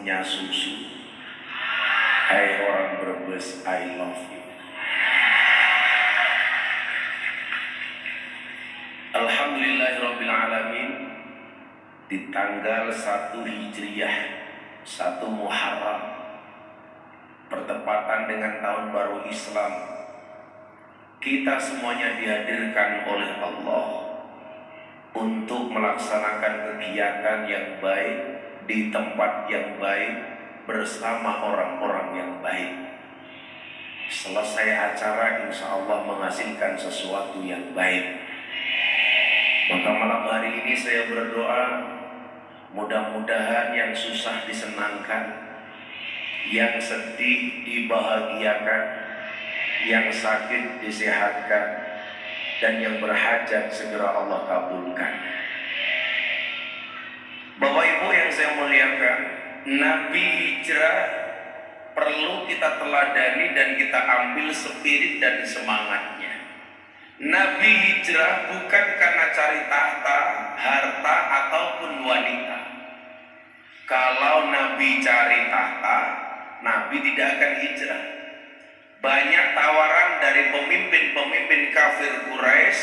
punya susu. Hai orang Brebes, I love you. Alhamdulillahirrabbilalamin. Di tanggal 1 Hijriah 1 Muharram, bertepatan dengan tahun baru Islam, kita semuanya dihadirkan oleh Allah untuk melaksanakan kegiatan yang baik di tempat yang baik bersama orang-orang yang baik. Selesai acara insya Allah menghasilkan sesuatu yang baik. Maka malam hari ini saya berdoa, mudah-mudahan yang susah disenangkan, yang sedih dibahagiakan, yang sakit disehatkan, dan yang berhajat segera Allah kabulkan. Bapak Ibu yang saya muliakan, Nabi hijrah perlu kita teladani dan kita ambil spirit dan semangatnya. Nabi hijrah bukan karena cari tahta, harta, ataupun wanita. Kalau Nabi cari tahta, Nabi tidak akan hijrah. Banyak tawaran dari pemimpin-pemimpin kafir Quraisy,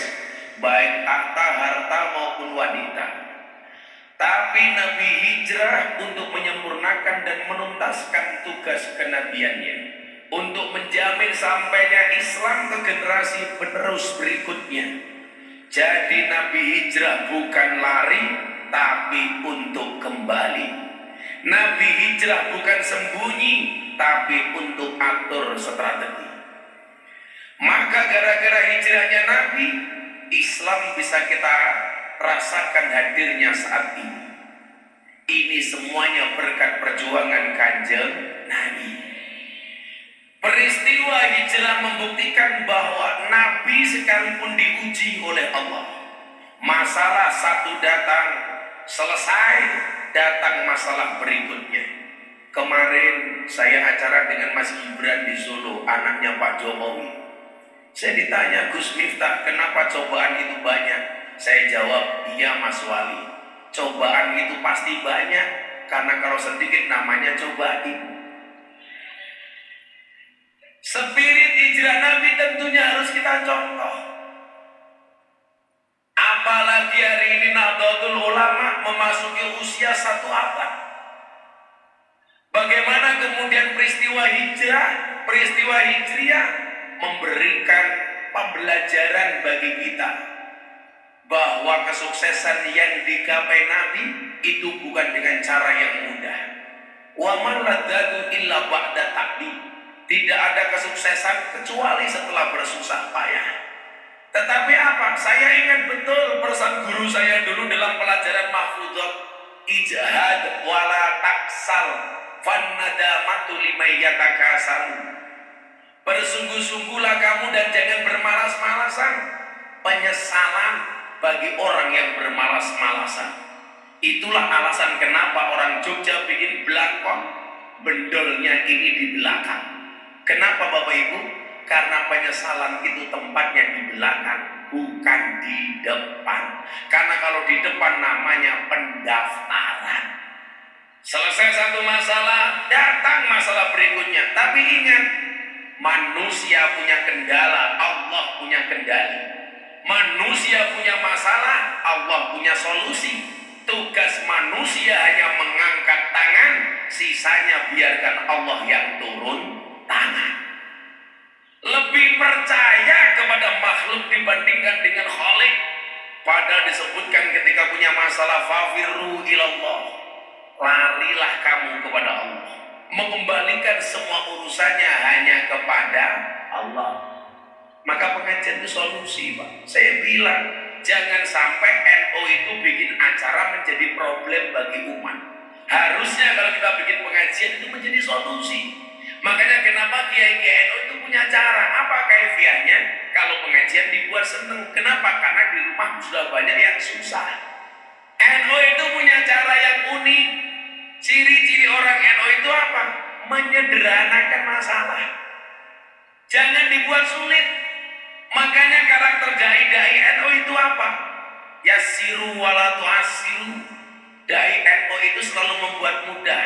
baik tahta, harta maupun wanita. Tapi Nabi hijrah untuk menyempurnakan dan menuntaskan tugas kenabiannya, untuk menjamin sampainya Islam ke generasi penerus berikutnya. Jadi Nabi hijrah bukan lari, tapi untuk kembali. Nabi hijrah bukan sembunyi, tapi untuk atur strategi. Maka gara-gara hijrahnya Nabi, Islam bisa kita rasakan hadirnya saat ini. Ini semuanya berkat perjuangan Kanjeng Nabi. Peristiwa hijrah membuktikan bahwa Nabi sekalipun diuji oleh Allah, masalah satu datang, selesai, datang masalah berikutnya. Kemarin saya acara dengan Mas Gibran di Solo, anaknya Pak Jokowi. Saya ditanya, Gus Miftah, kenapa cobaan itu banyak? Saya jawab, iya Mas Wali, cobaan itu pasti banyak, karena kalau sedikit namanya cobain. Spirit hijrah Nabi tentunya harus kita contoh. Apalagi hari ini Nahdlatul Ulama memasuki usia 1 abad. Bagaimana kemudian peristiwa hijriah memberikan pembelajaran bagi kita bahwa kesuksesan yang digapai Nabi itu bukan dengan cara yang mudah. Wa man ladzatu illa ba'da taqdim. Tidak ada kesuksesan kecuali setelah bersusah payah. Tetapi apa? Saya ingat betul pesan guru saya dulu dalam pelajaran mahfudhah, ijhad wala taksal fannadamatu liman yatakasal. Bersungguh-sungguhlah kamu dan jangan bermalas-malasan. Penyesalan bagi orang yang bermalas-malasan. Itulah alasan kenapa orang Jogja bikin belakang, bendolnya ini di belakang. Kenapa Bapak Ibu? Karena penyesalan itu tempatnya di belakang, bukan di depan. Karena kalau di depan namanya pendaftaran. Selesai satu masalah, datang masalah berikutnya. Tapi ingat, manusia punya kendala, Allah punya kendali. Manusia punya masalah, Allah punya solusi. Tugas manusia hanya mengangkat tangan, sisanya biarkan Allah yang turun tangan. Lebih percaya kepada makhluk dibandingkan dengan Khalik. Padahal disebutkan ketika punya masalah, fafirru ilallah, larilah kamu kepada Allah. Mengembalikan semua urusannya hanya kepada Allah. Maka pengajian itu solusi, Pak. Saya bilang, jangan sampai NU itu bikin acara menjadi problem bagi umat. Harusnya kalau kita bikin pengajian itu menjadi solusi. Makanya kenapa kiai-kiai NU itu punya cara? Apa kaifiahnya? Kalau pengajian dibuat seneng. Kenapa? Karena di rumah sudah banyak yang susah. NU itu punya cara yang unik. Ciri-ciri orang NU itu apa? Menyederhanakan masalah. Jangan dibuat sulit. Makanya karakter dai-dai NU itu apa? Yassiru wala tu'assiru. Dai NU itu selalu membuat mudah.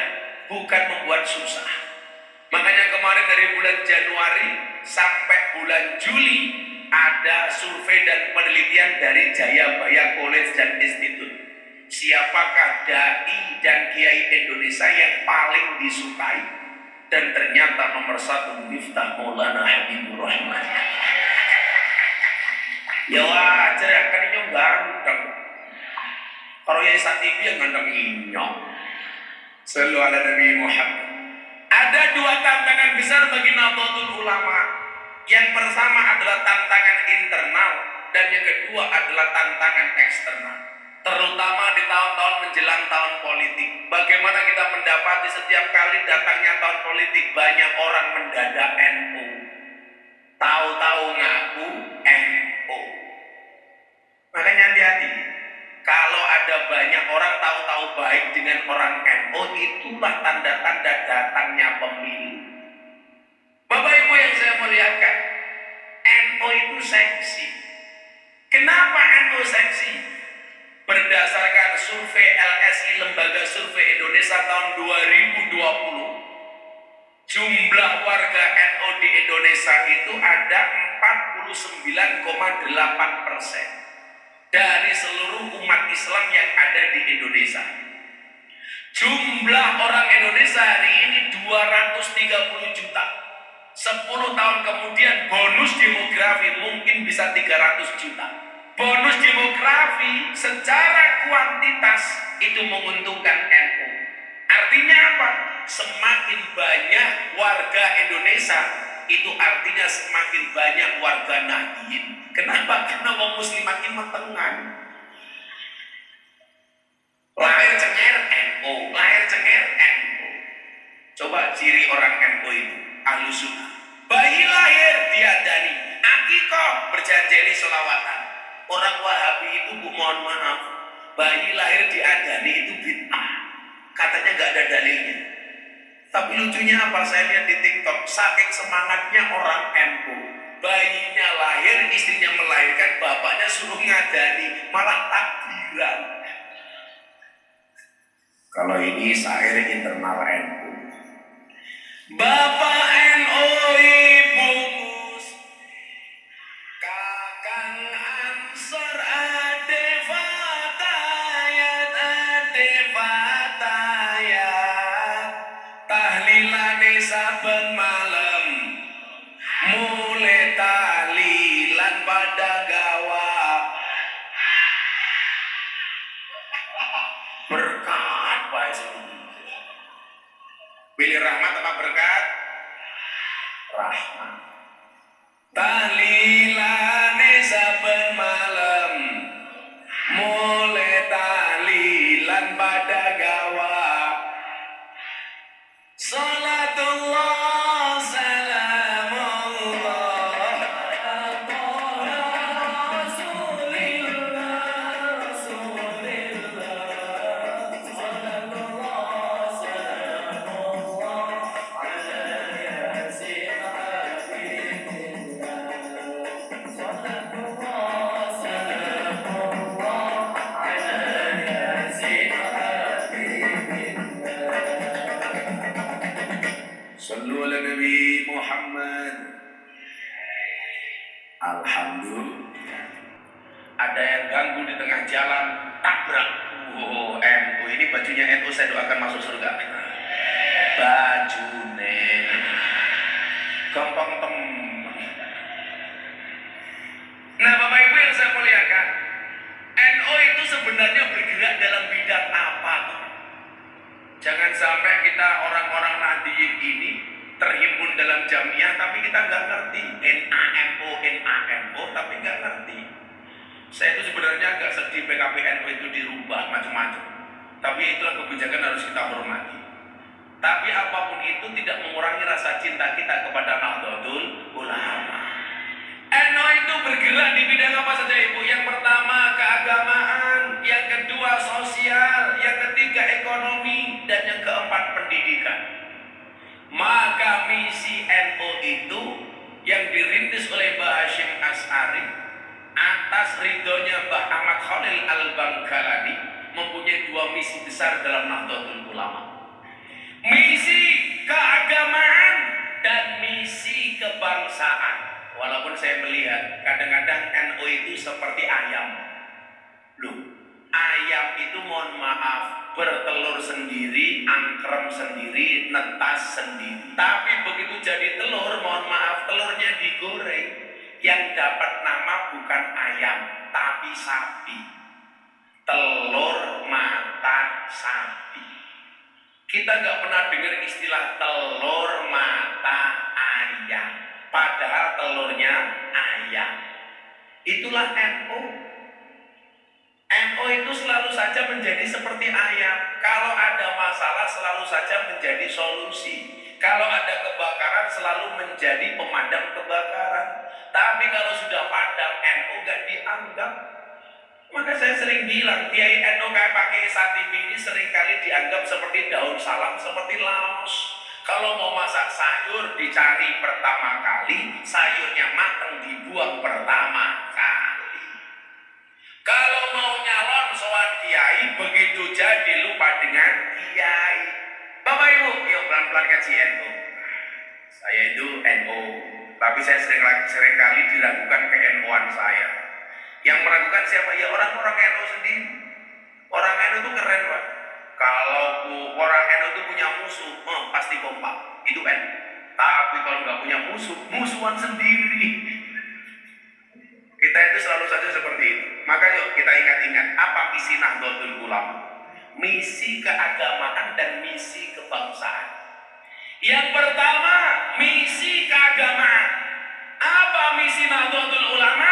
bukan membuat susah. Makanya kemarin dari bulan Januari sampai bulan Juli ada survei dan penelitian dari Jayabaya College dan Institute. Siapakah dai dan kiai Indonesia yang paling disukai? Dan ternyata nomor 1 Miftah Maulana Habibur Rahman. Ya wajar ya, kan ini ganteng. Kalau yang saat TV yang ganteng inyong. Selalu ada Nabi Muhammad. Ada 2 tantangan besar bagi Nahdlatul Ulama. Yang pertama adalah tantangan internal dan yang kedua adalah tantangan eksternal. Terutama di tahun-tahun menjelang tahun politik. Bagaimana kita mendapati setiap kali datangnya tahun politik banyak orang mendadak NU. Tahu-tahu ngaku NU. Makanya hati-hati. Kalau ada banyak orang tahu-tahu baik dengan orang NU, itulah tanda-tanda datangnya pemilu. Bapak Ibu yang saya muliakan, NU itu seksi. Kenapa NU seksi? Berdasarkan survei LSI, Lembaga Survei Indonesia tahun 2020, jumlah warga NU di Indonesia itu ada 49,8% dari seluruh umat Islam yang ada di Indonesia. Jumlah orang Indonesia hari ini 230 juta. 10 tahun kemudian bonus demografi mungkin bisa 300 juta. Bonus demografi secara kuantitas itu menguntungkan NU. Artinya apa? Semakin banyak warga Indonesia, itu artinya semakin banyak warga Nahdien. Kenapa? Karena wong muslim makin metengan. Lahir cenger NU, lahir cenger NU. Coba ciri orang NU itu, ahlu sunnah. Bayi lahir diadani, akikoh berjanjeni selawatan. Orang Wahabi itu, Bu, mohon maaf, bayi lahir diadani itu bid'ah. Katanya nggak ada dalilnya. Tapi lucunya apa? Saya lihat di TikTok, saking semangatnya orang NU, bayinya lahir, istrinya melahirkan, bapaknya suruh ngadani, malah takbiran. Kalau ini syair internal NU. Bapak NU, Ibu Mus, Kakang Ansor, Ade Fatayat, tahlilane saben malam, mulai tahlilan pada gawa. Berkat Pak Sini. Pilih rahmat apa berkat? Rahmat. Tahlilane saben malam, mulai tahlilan pada gawa. Salatullah salamullah Sallu ala Nabi Muhammad. Alhamdulillah. Ada yang ganggu di tengah jalan, tabrak. Oh, NU ini bajunya NU, saya doakan masuk surga. Bajune gampang temen. Nah, Bapak Ibu yang saya muliakan, NU itu sebenarnya bergerak dalam bidang apa? Jangan sampai kita orang-orang Nahdien ini terhimpun dalam jamiah tapi kita nggak ngerti NAMO, tapi nggak ngerti. Saya itu sebenarnya agak sedih PKPNU itu dirubah macam-macam. Tapi itulah kebijakan harus kita hormati. Tapi apapun itu tidak mengurangi rasa cinta kita kepada Nahdlatul Ulama. NU itu bergerak di bidang apa saja, Ibu? Yang pertama keagamaan, yang kedua sosial, yang ketiga ekonomi, dan yang keempat pendidikan. Maka misi NU itu yang dirintis oleh Mbah Hasyim Asy'ari atas ridhonya Mbah Ahmad Khalil Al-Bangkalani mempunyai 2 misi besar dalam Nahdlatul Ulama. saya melihat kadang-kadang NU itu seperti ayam. Loh, ayam itu mohon maaf bertelur sendiri, angkrem sendiri, netas sendiri. Tapi begitu jadi telur, mohon maaf, telurnya digoreng. Yang dapat nama bukan ayam, tapi sapi. Telur mata sapi. Kita nggak pernah dengar istilah telur mata ayam, padahal telurnya ayam. Itulah NU. NU itu selalu saja menjadi seperti ayam. Kalau ada masalah selalu saja menjadi solusi. Kalau ada kebakaran selalu menjadi pemadam kebakaran. Tapi kalau sudah padam, NU gak dianggap. Maka saya sering bilang, Kiai NU kayak pakai SATV ini seringkali dianggap seperti daun salam, seperti laos. Kalau mau masak sayur dicari pertama kali, sayurnya matang dibuang pertama kali. Kalau mau nyalon soal kiai, begitu jadi lupa dengan kiai. Bapak Ibu, yuk pelan-pelan kaji NU. Saya itu NU, tapi saya sering kali diragukan ke NU-an saya. Yang meragukan siapa? Ya orang-orang NU sendiri. Orang NU itu keren, Pak. Kalau orang NU itu punya musuh, pasti kompak. Itu kan. Tapi kalau nggak punya musuh, musuhan sendiri. Kita itu selalu saja seperti itu. Maka yuk kita ingat-ingat apa misi Nahdlatul Ulama. Misi keagamaan dan misi kebangsaan. Yang pertama, misi keagamaan. Apa misi Nahdlatul Ulama?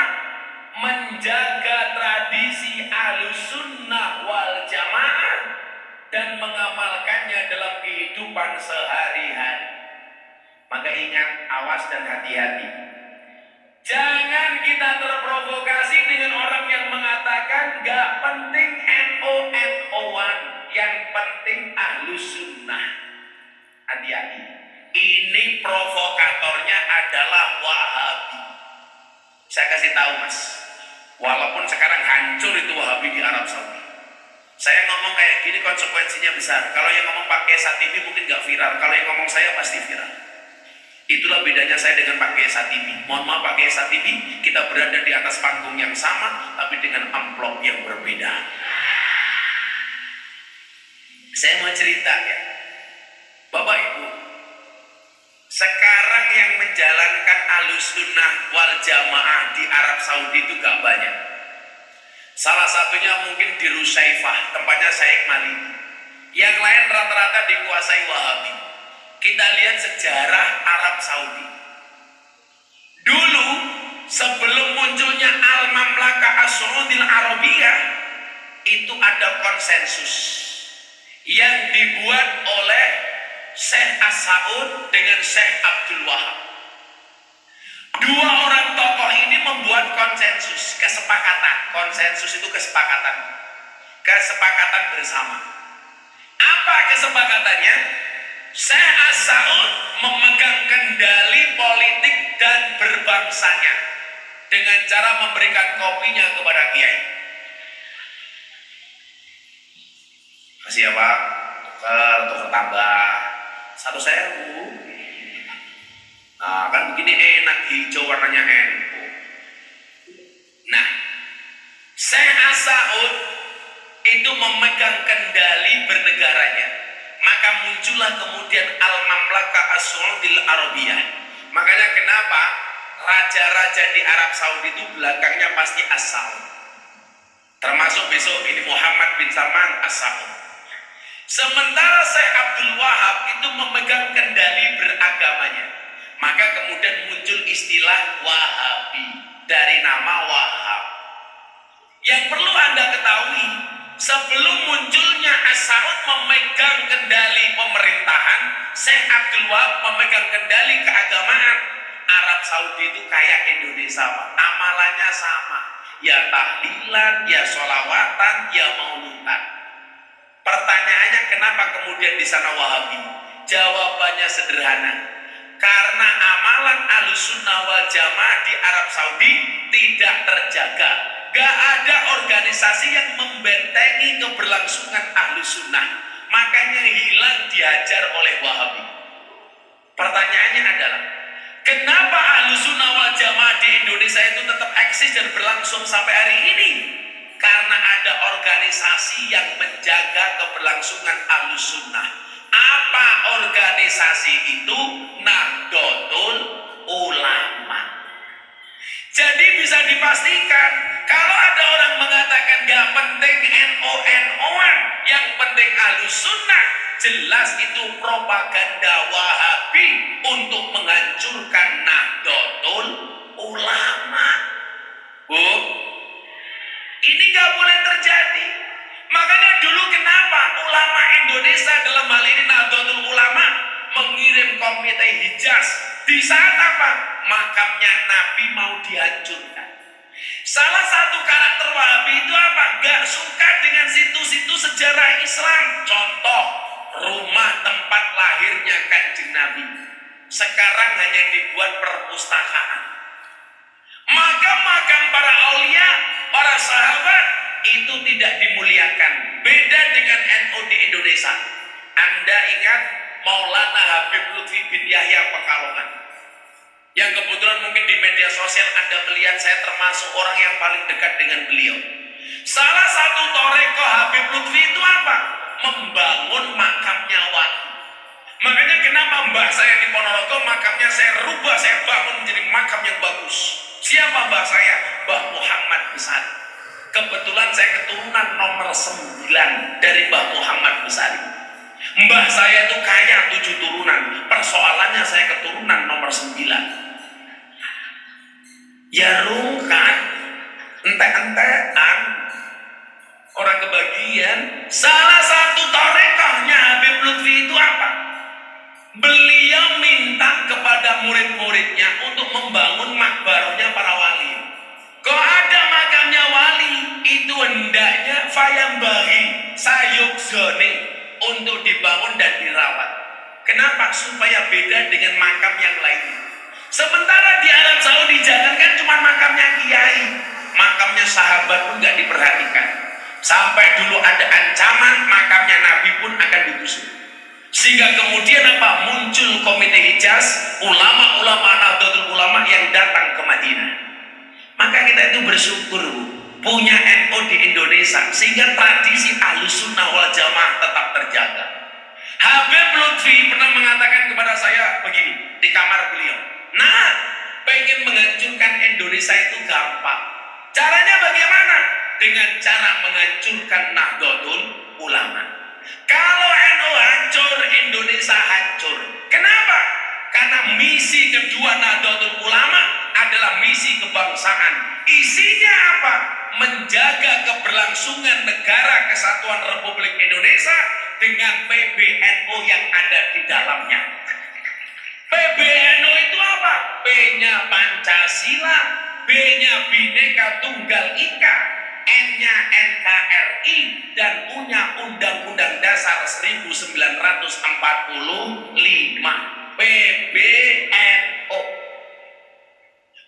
Menjaga tradisi Ahlussunnah wal Jamaah dan mengamalkannya dalam kehidupan sehari-hari. Maka ingat, awas dan hati-hati. Jangan kita terprovokasi dengan orang yang mengatakan gak penting NU-NU-an, yang penting Ahlussunnah. Hati-hati. Ini provokatornya adalah Wahabi. Saya kasih tahu Mas, walaupun sekarang hancur itu Wahabi di Arab Saudi. Saya ngomong kayak gini konsekuensinya besar. Kalau yang ngomong pakai SATV mungkin gak viral. Kalau yang ngomong saya pasti viral. Itulah bedanya saya dengan Pak Kiai SATV. Mohon maaf Pak Kiai SATV, kita berada di atas panggung yang sama, tapi dengan amplop yang berbeda. Saya mau cerita ya, Bapak Ibu. Sekarang yang menjalankan Ahlussunnah wal Jamaah di Arab Saudi itu gak banyak. Salah satunya mungkin di Rusaifah, tempatnya Syekh Malik. Yang lain rata-rata dikuasai Wahabi. Kita lihat sejarah Arab Saudi. Dulu sebelum munculnya Al-Mamlakah As-Saudil Arabiyah, itu ada konsensus yang dibuat oleh Syekh As-Saud dengan Syekh Abdul Wahab. Dua orang tokoh ini membuat konsensus, kesepakatan. Konsensus itu kesepakatan. Kesepakatan bersama. Apa kesepakatannya? Syekh As-Saud memegang kendali politik dan berbangsanya dengan cara memberikan kopinya kepada kiai. Kasih ya Pak, tukar tambah 1.000. Nah kan begini enak, hijau warnanya NU. Nah, Syekh As-Saud itu memegang kendali bernegaranya. Maka muncullah kemudian Al-Mamlakah As-Saudil Arabiyah. Makanya kenapa raja-raja di Arab Saudi itu belakangnya pasti As-Saud. Termasuk besok ini Muhammad bin Salman As-Saud. Sementara Syekh Abdul Wahab itu memegang kendali beragamanya. Maka kemudian muncul istilah Wahabi dari nama Wahab. Yang perlu Anda ketahui, sebelum munculnya As-Saud memegang kendali pemerintahan, Syekh Abdul Wahab memegang kendali keagamaan. Arab Saudi itu kayak Indonesia, Pak. Amalannya sama. Ya tahlilan, ya sholawatan, ya mauludan. Pertanyaannya kenapa kemudian di sana Wahabi? Jawabannya sederhana. Karena amalan Ahlussunnah wal Jamaah di Arab Saudi tidak terjaga. Gak ada organisasi yang membentengi keberlangsungan Ahlussunnah. Makanya hilang, dihajar oleh Wahabi. Pertanyaannya adalah, Kenapa Ahlussunnah wal Jamaah di Indonesia itu tetap eksis dan berlangsung sampai hari ini? Karena ada organisasi yang menjaga keberlangsungan Ahlussunnah. Apa organisasi itu? Nahdlatul Ulama. Jadi bisa dipastikan kalau ada orang mengatakan gak penting NO-NO-an, yang penting Ahlussunnah, jelas itu propaganda Wahabi untuk menghancurkan Nahdlatul Ulama. Bu, ini gak boleh terjadi. Makanya dulu kenapa ulama Indonesia, dalam hal ini Nahdlatul Ulama, mengirim komite Hijaz di saat apa? Makamnya Nabi mau dihancurkan. Salah satu karakter Wahabi itu apa? Gak suka dengan situ-situ sejarah Islam. Contoh, rumah tempat lahirnya Kanjeng Nabi sekarang hanya dibuat perpustakaan. Makam-makam para aulia, para sahabat itu tidak dimuliakan. Beda dengan NU di Indonesia. Anda ingat Maulana Habib Lutfi bin Yahya Pekalongan, yang kebetulan mungkin di media sosial Anda melihat saya termasuk orang yang paling dekat dengan beliau. Salah satu toreko Habib Lutfi itu apa? Membangun makamnya wali. Makanya kenapa mbah saya di Ponorogo makamnya saya rubah, saya bangun menjadi makam yang bagus. Siapa mbah saya? Mbah Muhammad Besari. Kebetulan saya keturunan nomor 9 dari Mbah Muhammad Besari. Mbah saya itu kaya 7 turunan. Persoalannya saya keturunan nomor 9. Ya rungkat, entek-entekan, orang kebagian. Salah satu tarekahnya Habib Lutfi itu apa? Beliau minta kepada murid-muridnya untuk membangun makbarahnya para wali. Kalau ada makamnya wali, itu hendaknya fayambahi sayukzone untuk dibangun dan dirawat. Kenapa? Supaya beda dengan makam yang lainnya. Sementara di Arab Saudi jangankan cuma makamnya kiai, makamnya sahabat pun gak diperhatikan. Sampai dulu ada ancaman makamnya Nabi pun akan digusur. Sehingga kemudian apa? Muncul komite Hijaz, ulama-ulama Nahdlatul Ulama yang datang ke Madinah. Maka kita itu bersyukur punya NU di Indonesia, sehingga tradisi Ahlussunnah wal Jamaah tetap terjaga. Habib Lutfi pernah mengatakan kepada saya begini di kamar beliau, nah, pengen menghancurkan Indonesia itu gampang. Caranya bagaimana? Dengan cara menghancurkan Nahdlatul Ulama. Kalau NU hancur, Indonesia hancur. Kenapa? Karena misi kedua Nahdlatul Ulama adalah misi kebangsaan. Isinya apa? Menjaga keberlangsungan negara kesatuan Republik Indonesia dengan PBNU yang ada di dalamnya. PBNU itu apa? P-nya Pancasila, B-nya Bhinneka Tunggal Ika, N-nya NKRI, dan U-nya Undang-Undang Dasar 1945. PBNU.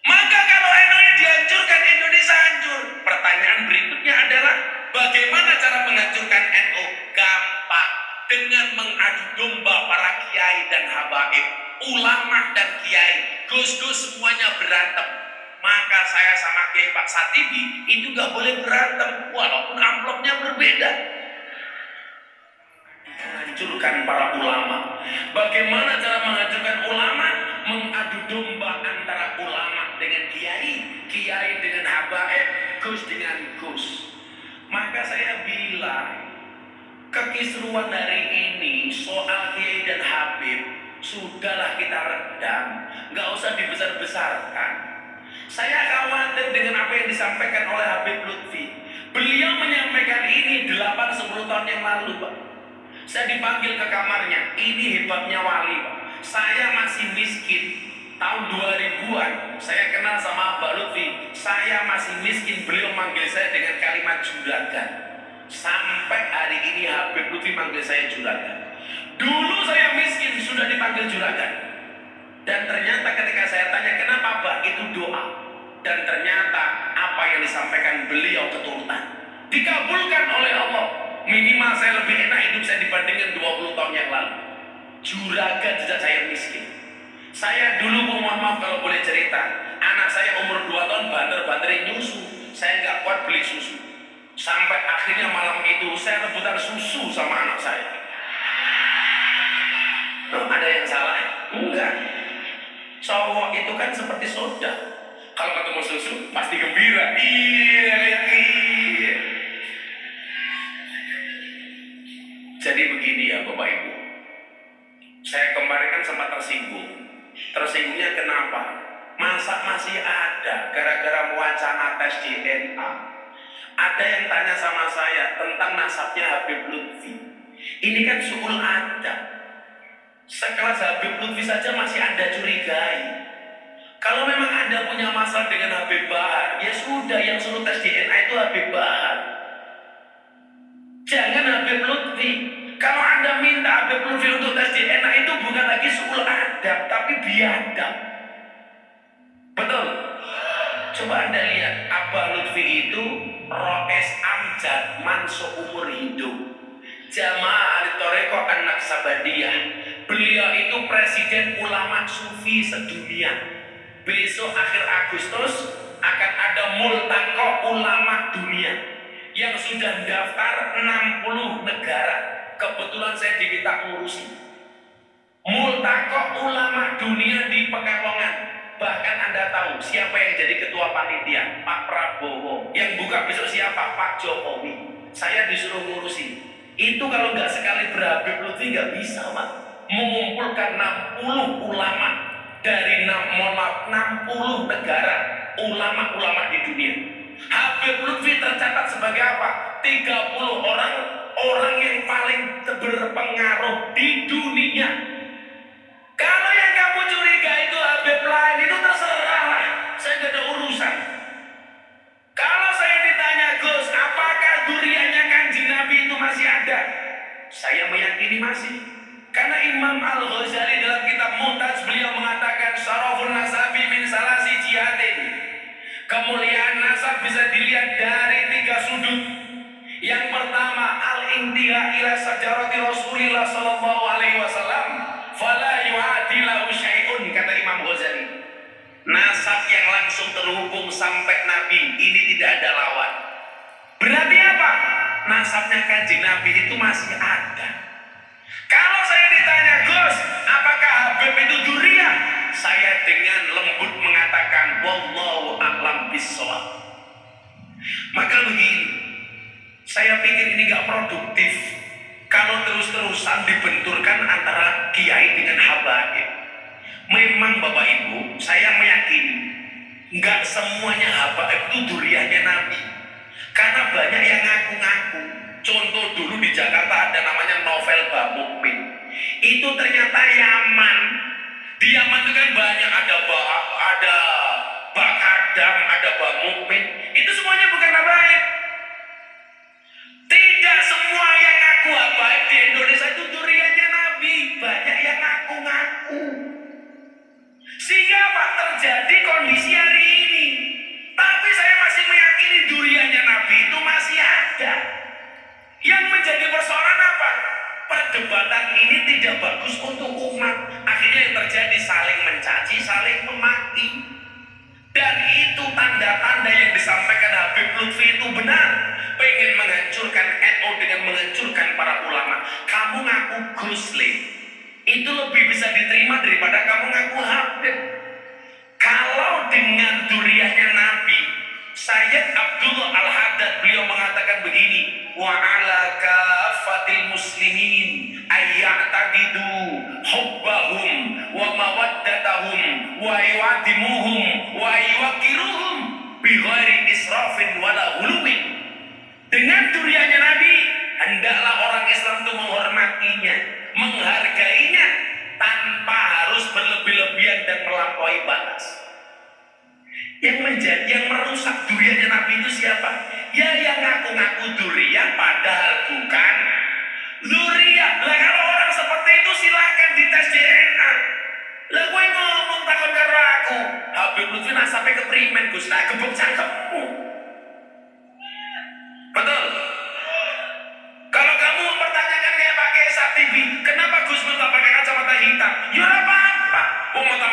Maka kalau NU-nya dihancurkan, Indonesia hancur. Pertanyaan berikutnya adalah bagaimana cara menghancurkan NU? Gampang, dengan mengadu domba para kiai dan habaib, ulama dan kiai, gus-gus semuanya berantem. Maka saya sama Kiai Pak Satibi itu gak boleh berantem walaupun amplopnya berbeda. Menghancurkan para ulama. Bagaimana cara menghancurkan ulama? Mengadu domba antara ulama dengan kiai, kiai dengan habaib, gus dengan gus. Maka saya bilang, kekisruan hari ini soal kiai dan habib sudahlah kita redam, gak usah dibesar-besarkan. Saya khawatir dengan apa yang disampaikan oleh Habib Lutfi. Beliau menyampaikan ini 8-10 tahun yang lalu, Pak. Saya dipanggil ke kamarnya. Ini hebatnya wali, Pak. Saya masih miskin. Tahun 2000-an saya kenal sama Mbak Lutfi. Saya masih miskin. Beliau manggil saya dengan kalimat juragan. Sampai hari ini Habib Lutfi manggil saya juragan. Dulu saya miskin sudah dipanggil juragan. Dan ternyata ketika saya tanya kenapa Pak, itu doa. Dan ternyata apa yang disampaikan beliau keturutan dikabulkan oleh Allah. Minimal saya lebih enak hidup saya dibandingkan 20 tahun yang lalu. Juragan sejak saya miskin. Saya dulu, mohon maaf kalau boleh cerita, anak saya umur 2 tahun banter-banterin nyusu. Saya nggak kuat beli susu. Sampai akhirnya malam itu saya rebutan susu sama anak saya. Oh, ada yang salah? Enggak. Cowok itu kan seperti soda. Kalau ketemu susu pasti gembira. Iya, iya. Jadi begini ya Bapak Ibu. Saya kemarin kan sempat tersinggung. Tersinggungnya kenapa? Masa masih ada gara-gara wacana tes DNA. Ada yang tanya sama saya tentang nasabnya Habib Lutfi. Ini kan suul adab. Sekelas Habib Lutfi saja masih Anda curigai. Kalau memang Anda punya masalah dengan Habib Bahar, ya sudah, yang suruh tes DNA itu Habib Bahar. Jangan Habib Lutfi. Kalau Anda minta Habib Lutfi untuk tes DNA itu bukan lagi suul adab, tapi biadab. Betul? Coba Anda lihat, Abah Lutfi itu Roes Amjad Manso umur hidup. Jamaah Al-Toreko Anak Sabadiyah. Beliau itu presiden ulama sufi sedunia. Besok akhir Agustus akan ada multaqo ulama dunia yang sudah daftar 60 negara. Kebetulan saya diminta ngurusi multaqo ulama dunia di Pekalongan. Bahkan Anda tahu siapa yang jadi ketua panitia? Pak Prabowo. Yang buka besok siapa? Pak Jokowi. Saya disuruh ngurusi. Itu kalau nggak sekali berhabib Lutfi nggak bisa, Pak. Mengumpulkan 60 ulama dari 60 negara, ulama-ulama di dunia. Habib Lutfi tercatat sebagai apa? 30 orang yang paling berpengaruh di dunia. Kalau yang kamu curiga itu Habib lain, itu terserah lah, saya nggak ada urusan. Kalau saya ditanya, Gus, apakah duriannya Kanjeng Nabi itu masih ada? Saya meyakini masih. Karena Imam Al-Ghazali dalam kitab Mu'taz beliau mengatakan syarafun nasabi min salasi jihadin. Kemuliaan nasab bisa dilihat dari 3 sudut. Yang pertama, al-intiha ila sajarati Rasulillah sallallahu alaihi wasallam fala yu'adilahu syai'un, kata Imam Ghazali. Nasab yang langsung terhubung sampai Nabi ini tidak ada lawan. Berarti apa? Nasabnya Kanjeng Nabi itu masih ada. Kalau saya ditanya, Gus, apakah Habib itu dzurriyyah? Saya dengan lembut mengatakan, wallahu a'lam bishawab. Maka begini, saya pikir ini gak produktif kalau terus-terusan dibenturkan antara kiai dengan habaib. Memang Bapak Ibu, saya meyakini gak semuanya habaib itu dzurriyyahnya Nabi. Karena banyak yang ngaku-ngaku. Contoh dulu di Jakarta ada namanya Novel Bamukmin. Itu ternyata Yaman. Di Yaman itu kan banyak, ada Bakadam, ada Bamukmin. Itu semuanya bukan habaib. Tidak semua yang ngaku habaib di Indonesia itu dzurriyyahnya Nabi. Banyak yang ngaku-ngaku. Sehingga apa terjadi kondisi hari ini. Tapi saya masih meyakini dzurriyyahnya Nabi itu masih ada. Yang menjadi persoalan apa? Perdebatan ini tidak bagus untuk umat. Akhirnya yang terjadi saling mencaci, saling memaki. Dan itu tanda-tanda yang disampaikan Habib Lutfi itu benar. Pengen menghancurkan NU dengan menghancurkan para ulama. Kamu ngaku Gusle, itu lebih bisa diterima daripada kamu ngaku Habib. Kalau dengan dzurriyyahnya Nabi, Sayyid Abdullah Al-Haddad beliau mengatakan begini, wa ala kafatil muslimin ayya'taqidu hubbahum wa mawaddatahum wa yu'adimuhum wa yuwaqiruhum bi ghairi israfin wala hulumin. Dengan dzurriyyahnya Nabi, hendaklah orang Islam itu menghormatinya, menghargainya tanpa harus berlebih-lebihan dan melampaui batas. Yang merusak dzurriyyahnya Nabi itu siapa? Ya yang ngaku-ngaku dzurriyyah padahal bukan dzurriyyah. Lah kalau orang seperti itu silakan dites DNA. Lah gue ngomong takon karo aku, Habib Lutfi sampai ke primen Gus, tak gebuk cangkemmu. Betul? Kalau kamu mempertanyakan kayak pakai TV, kenapa Gus Dur tak pakai kacamata hitam? Ya apa-apa. Mata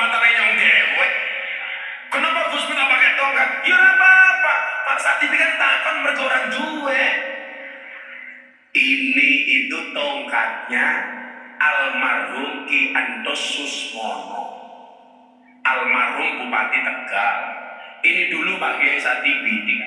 takon mergo orang duwe. Ini itu tongkatnya almarhum Ki Andos Susmono, almarhum Bupati Tegal. Ini dulu Pak Kiai Satibi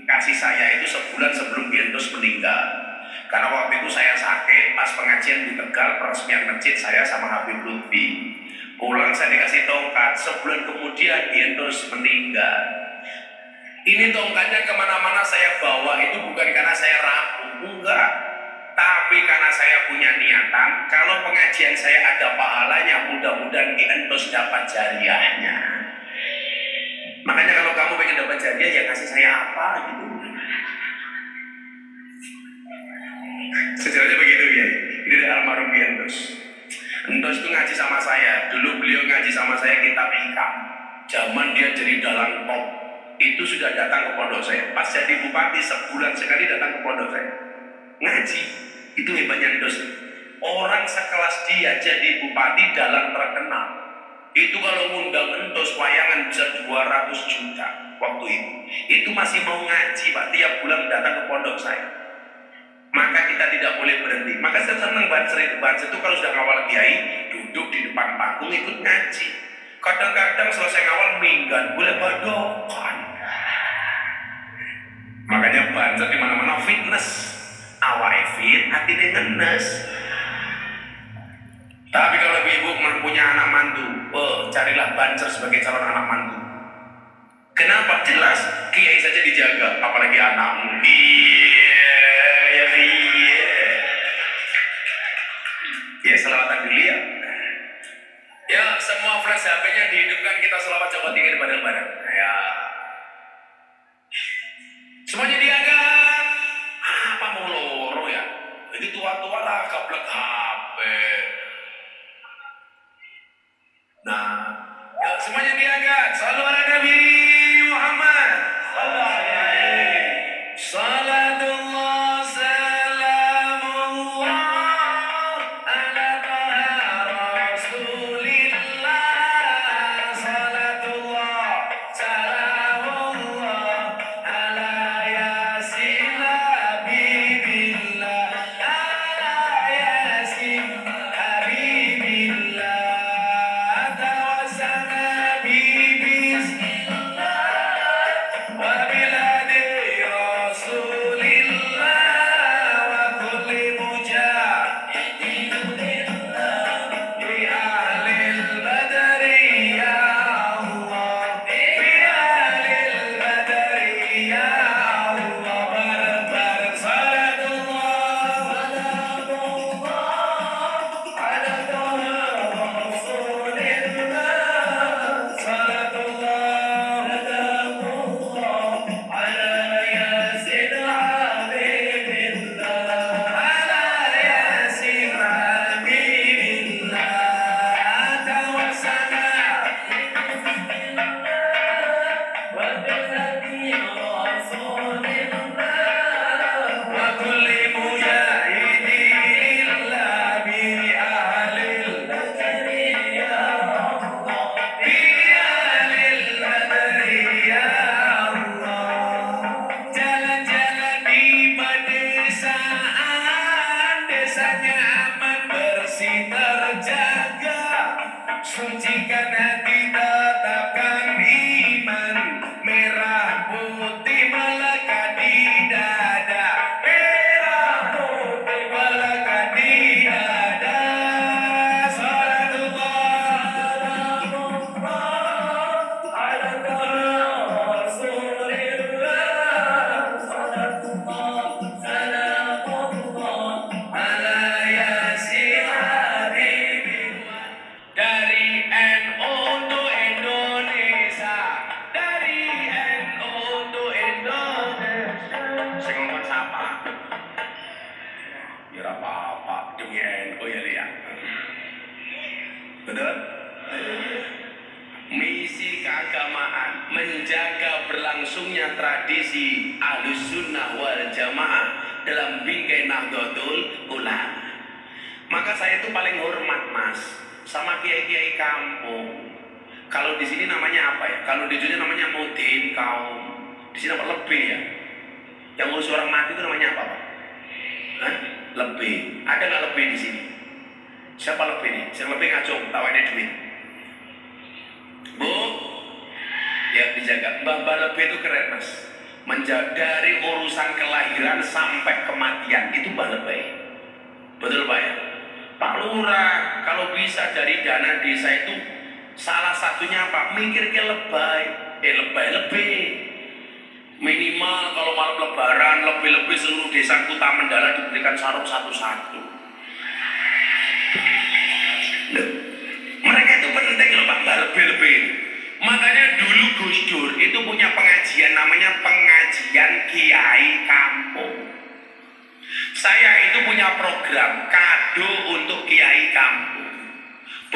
kasih saya itu sebulan sebelum Ki Andos meninggal. Karena waktu itu saya sakit pas pengajian di Tegal, peresmian masjid saya sama Habib Lutfi. Pulang saya dikasih tongkat, sebulan kemudian Ki Andos meninggal. Ini tongkatnya kemana-mana saya bawa itu bukan karena saya rapuh, enggak. Tapi karena saya punya niatan, kalau pengajian saya ada pahalanya, mudah-mudahan Ki Andos dapat jariahnya. Makanya kalau kamu pengen dapat jariah, ya kasih saya apa gitu. Sejarahnya begitu ya. Ini dari almarhum Ki Andos. Andos itu ngaji sama saya. Dulu beliau ngaji sama saya kitab hikam. Zaman dia jadi dalang top, itu sudah datang ke pondok saya. Pas jadi bupati sebulan sekali datang ke pondok saya. Ngaji. Itu hebatnya Andos. Orang sekelas dia jadi bupati dalang terkenal. Itu kalau ngundang Andos wayangan bisa 200 juta waktu itu. Itu masih mau ngaji Pak, tiap bulan datang ke pondok saya. Maka kita tidak boleh berhenti. Maka saya senang Banser itu kalau sudah ngawal kiai, duduk di depan panggung ikut ngaji. Kadang-kadang selesai ngawal minggat, boleh badokan. Makanya Banser di mana-mana fitness. Awal fit, hati ngenes. Tapi kalau ibu punya anak mantu, carilah Banser sebagai calon anak mantu. Kenapa? Jelas kiai saja dijaga, apalagi anakmu. Ya selawatan dulu ya. Ya semua flash HP-nya dihidupkan, kita selawat Jawa Tinggi bareng-bareng. Ya. Semuanya diangkat. Apa mau loro ya? Jadi tua-tua lah gablek HP. Nah, ya, semuanya diangkat. Sallu ala Nabi Muhammad. Salatullah salamullah ala taha rasulillah. Salatullah salamullah ala yasin habibillah. Ala yasin habibillah. Tawassana bismillah wa biladi rasulillah wa kulli mujahidin lillah bi ahlil badri ya Allah, bi ahlil badri ya Allah. Bareng-bareng salatullah ala taha rasulillah. Salatullah ala yasin habibillah. Ala yasin habibillah. Tawassana wa biladi rasulillah wa kulli mujahidin lillah bi ahlil badri ya Allah, bi ahlil badri ya Allah. Jalan-jalan di pedesaan, desanya aman bersih terjaga. Sucikan hati, tetapkan iman. Merah putih melekat di dada. Merah putih melekat di dada. Salatullah ala rasulillah. Salatullah salamullah ala yasin habibillah. Dari NU untuk Indonesia, dari NU untuk Indonesia. Saya ngomong siapa? Ya apa-apa demi NU ya lihat. Betul? Misi keagamaan menjaga berlangsungnya tradisi Ahlus Sunnah wal Jamaah dalam bingkai Nahdlatul Ulama. Maka saya itu paling hormat Mas sama kiai-kiai kampung. Kalau di sini namanya apa ya? Kalau di dunia namanya mudin kaum. Di sini apa lebih ya? Yang ngurus orang mati itu namanya apa, Pak? Hah? Lebih. Ada nggak lebih di sini? Siapa lebih nih? Siapa lebih ngacung? Tawannya duit. Bu, ya dijaga. Mbak lebih itu keren, Mas. Menjaga dari urusan kelahiran sampai kematian itu Mbak lebih. Betul, Pak ya? Pak Lurah, kalau bisa dari dana desa itu salah satunya apa? Mikir ke lebih. Minimal kalau malam lebaran lebih-lebih seluruh desa Kuta Mendala diberikan sarung satu-satu. Loh, mereka itu penting loh Pak, nggak lebih-lebih. Makanya dulu Gus Dur itu punya pengajian namanya pengajian Kiai Kampung. Saya itu punya program kado untuk Kiai Kampung.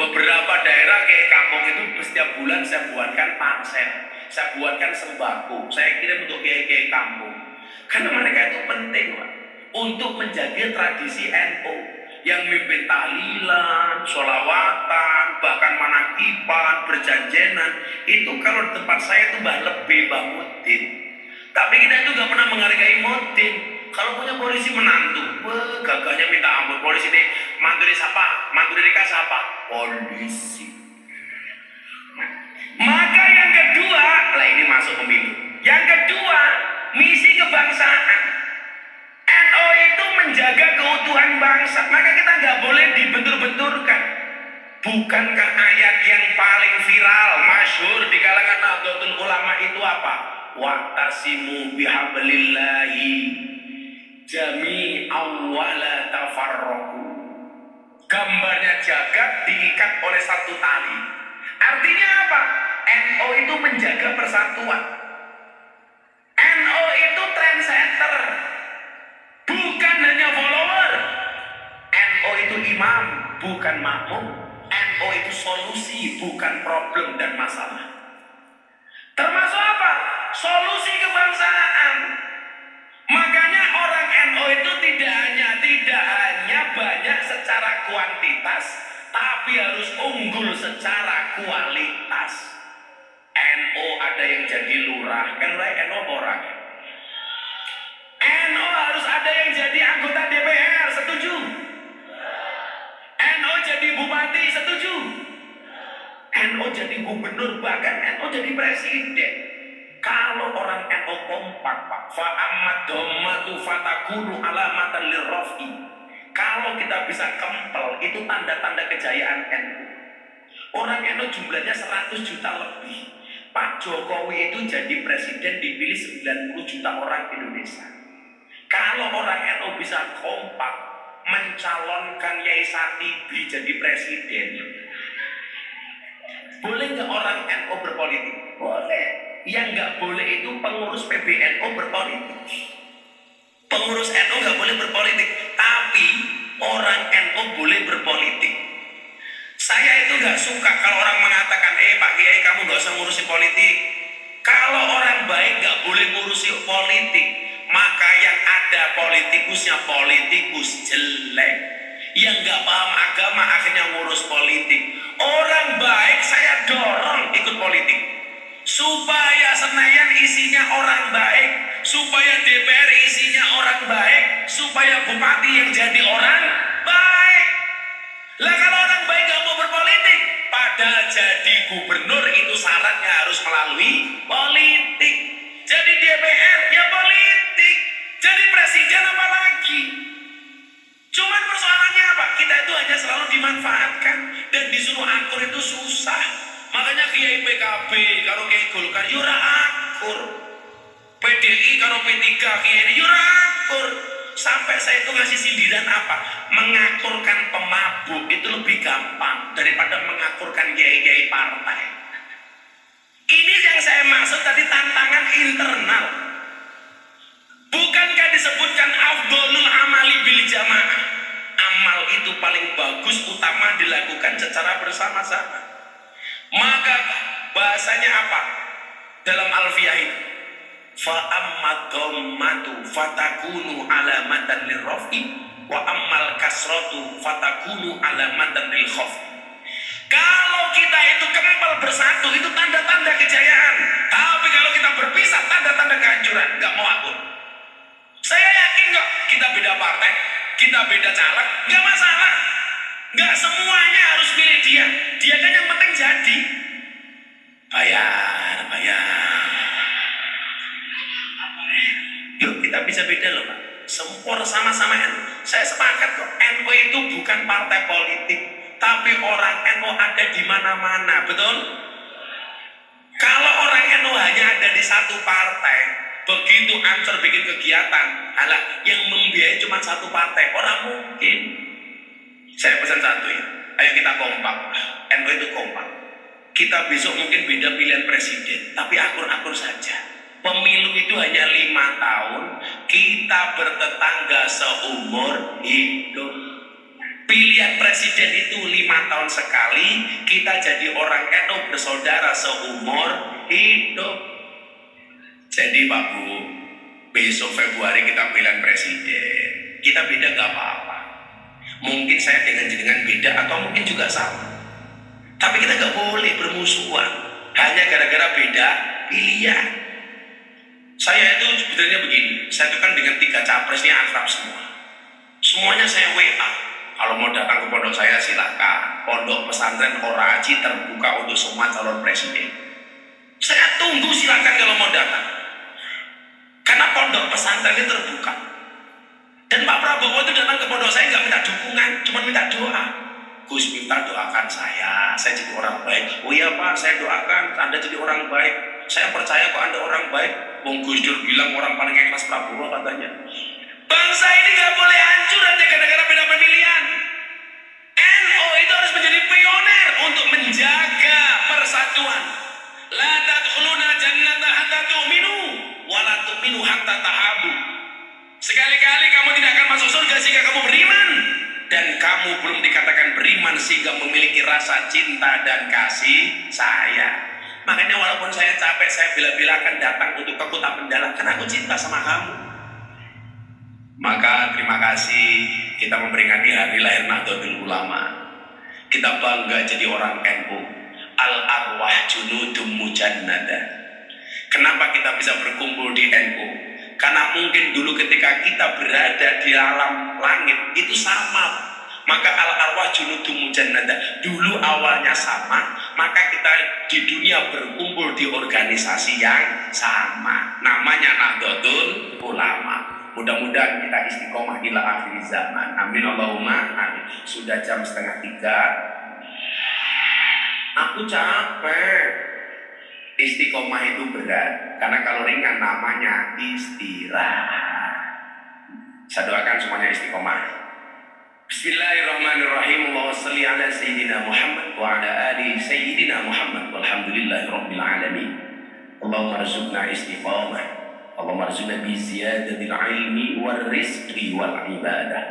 Beberapa daerah Kiai Kampung itu setiap bulan saya buatkan parsel, saya buatkan sembako, saya kirim untuk Kiai Kampung. Karena mereka itu penting Pak, untuk menjaga tradisi NU yang mimpin tahlilan, sholawatan, bahkan manakiban, berjanjenan. Itu kalau di tempat saya itu Mbah Lebih, Mbah Mudin. Tapi kita itu gak pernah menghargai Mudin. Kalau punya polisi menantu, wah gagahnya minta ampun. Polisi ini mantu siapa? Mantu Rika siapa? Polisi. Maka yang kedua, lah ini masuk pemilu. Yang kedua, misi kebangsaan. NU itu menjaga keutuhan bangsa. Maka kita nggak boleh dibentur-benturkan. Bukankah ayat yang paling viral, masyhur di kalangan Nahdlatul Ulama itu apa? Wa'tasimu bihablillahi jami'an wa la tafarraqu. Gambarnya jagat diikat oleh satu tali. Artinya apa? NU itu menjaga persatuan. NU itu trendsetter, bukan hanya follower. NU itu imam, bukan makmum. NU itu solusi, bukan problem dan masalah. Termasuk apa? Solusi kebangsaan. Makanya orang NU itu tidak hanya banyak secara kuantitas, tapi harus unggul secara kualitas. NU ada yang jadi lurah, kan NU orang. NU harus ada yang jadi anggota DPR, setuju? NU jadi bupati, setuju? NU jadi gubernur, bahkan NU jadi presiden. Kalau orang NU kompak Pak, fa'amad dhammatu fatakunu alamatan lirrafi. Kalau kita bisa kempel, itu tanda-tanda kejayaan NU. Orang NU jumlahnya 100 juta lebih. Pak Jokowi itu jadi presiden dipilih 90 juta orang Indonesia. Kalau orang NU bisa kompak mencalonkan Yai Satibi jadi presiden, boleh nggak orang NU berpolitik? Boleh. Yang nggak boleh itu pengurus PBNU berpolitik. Pengurus NU nggak boleh berpolitik, tapi orang NU boleh berpolitik. Saya itu nggak suka kalau orang mengatakan, Pak Kiai kamu nggak usah ngurusi politik. Kalau orang baik nggak boleh ngurusi politik, maka yang ada politikusnya politikus jelek, yang nggak paham agama akhirnya ngurus politik. Orang baik saya dorong ikut politik, supaya Senayan isinya orang baik, supaya DPR isinya orang baik, supaya bupati yang jadi orang baik. Lah kalau orang baik gak mau berpolitik, padahal jadi gubernur itu syaratnya harus melalui politik. Jadi DPR ya politik, jadi presiden apa lagi? Cuman persoalannya apa? Kita itu hanya selalu dimanfaatkan dan disuruh akur itu susah. Makanya Kiai PKB kalau Kiai Golkar yura akur, PDI kalau P3 Kiai yura akur. Sampai saya itu ngasih sindiran apa? Mengakurkan pemabuk itu lebih gampang daripada mengakurkan kiai-kiai partai. Ini yang saya maksud tadi, tantangan internal. Bukankah disebutkan afdholul amali bil jamaah? Amal itu paling bagus, utama dilakukan secara bersama-sama. Maka bahasanya apa? Dalam Alfiyah itu, fa amma dhammatu fatakunu alamatan lirrafi wa ammal kasratu fatakunu alamatan lil khawf. Kalau kita itu kempel bersatu itu tanda-tanda kejayaan, tapi kalau kita berpisah tanda-tanda kehancuran. Gak mau akur. kita beda caleg, nggak masalah. Nggak semuanya harus milih dia. Dia kan yang penting jadi. Bayar. Yuk kita bisa beda loh Pak. Sempur sama-sama NU. Saya sepakat kok. NU itu bukan partai politik, tapi orang NU ada di mana-mana, betul? Kalau orang NU hanya ada di satu partai, begitu Ansor bikin kegiatan, alah yang membiayai cuma satu partai, orang mungkin. Saya pesan satu ya, ayo kita kompak. NU itu kompak. Kita besok mungkin beda pilihan presiden, tapi akur-akur saja. Pemilu itu hanya 5 tahun, kita bertetangga seumur hidup. Pilihan presiden itu 5 tahun sekali, kita jadi orang NU bersaudara seumur hidup. Jadi Pak Bu, besok Februari kita pilihan presiden, kita beda gak apa-apa. Mungkin saya dengan beda atau mungkin juga sama. Tapi kita gak boleh bermusuhan hanya gara-gara beda pilihan. Saya itu sebetulnya begini, saya itu kan dengan 3 capres ini akrab semua. Semuanya saya WA. Kalau mau datang ke pondok saya silakan. Pondok pesantren Oraji terbuka untuk semua calon presiden. Saya tunggu silakan kalau mau datang. Karena pondok pesantren ini terbuka. Dan Pak Prabowo itu datang ke pondok saya nggak minta dukungan, cuma minta doa. Gus minta doakan saya jadi orang baik. Oh iya Pak, saya doakan Anda jadi orang baik. Saya percaya kok Anda orang baik. Bung Gus Dur bilang orang paling ikhlas Prabowo katanya. Bangsa ini gak boleh hancur hanya gara-gara beda pemilihan. NU itu harus menjadi pioner untuk menjaga persatuan. La tadkhuluna jannata hatta tu'minu wa la tu'minu hatta tahabu. Sekali-kali kamu tidak akan masuk surga jika kamu beriman, dan kamu belum dikatakan beriman sehingga memiliki rasa cinta dan kasih sayang. Makanya walaupun saya capek, saya bila-bila akan datang untuk ke Kota Bendala karena aku cinta sama kamu. Maka terima kasih kita memperingati hari lahir Nahdlatul Ulama. Kita bangga jadi orang NU. Al-arwah junudum mujannada. Kenapa kita bisa berkumpul di NU? Karena mungkin dulu ketika kita berada di alam langit itu sama. Maka al-arwah junudum mujannada. Dulu awalnya sama, maka kita di dunia berkumpul di organisasi yang sama. Namanya Nahdlatul Ulama. Mudah-mudahan kita istiqomah ila akhir zaman. Amin Allahumma amin. Sudah jam 2:30. Aku capek. Istiqomah itu berat, karena kalau ringan namanya istirahat. Saya doakan semuanya istiqomah. Bismillahirrahmanirrahim. Allahumma shalli ala sayyidina Muhammad wa ala ali sayyidina Muhammad walhamdulillahi rabbil alamin. Allahumma arzuqna istiqamah. Allahumma arzuqna bi ziyadatil ilmi wal rizqi wal ibadah.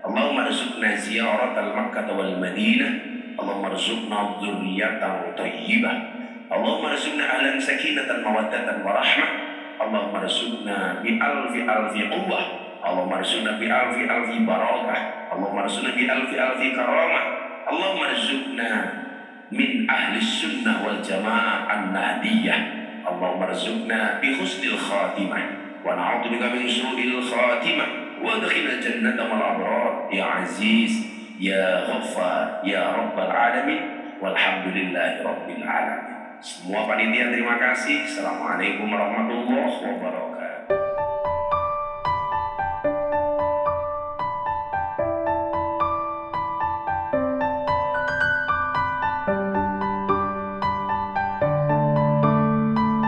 Allahumma arzuqna ziyaratal Makkah wal Madinah. Allahumma arzuqna dzurriyyatan thayyibah. Allahumma arzuqna ahlan sakinatan mawaddatan wa rahmah. Allahumma arzuqna bi alfi quwwah. Allahumma arzuqna bi alfi barakah. Allahumma arzuqna bi alfi karamah. Allahumma arzuqna min ahli sunnah wal jamaah an-nahdiyah. Allahumma arzuqna bi husnil khatimah wa na'udzubika min su'il khatimah wa adkhilna jannata mal abrar ya aziz ya ghaffar ya rabbal alamin walhamdulillahi rabbil alamin. Semua panitia terima kasih. Assalamualaikum warahmatullahi wabarakatuh.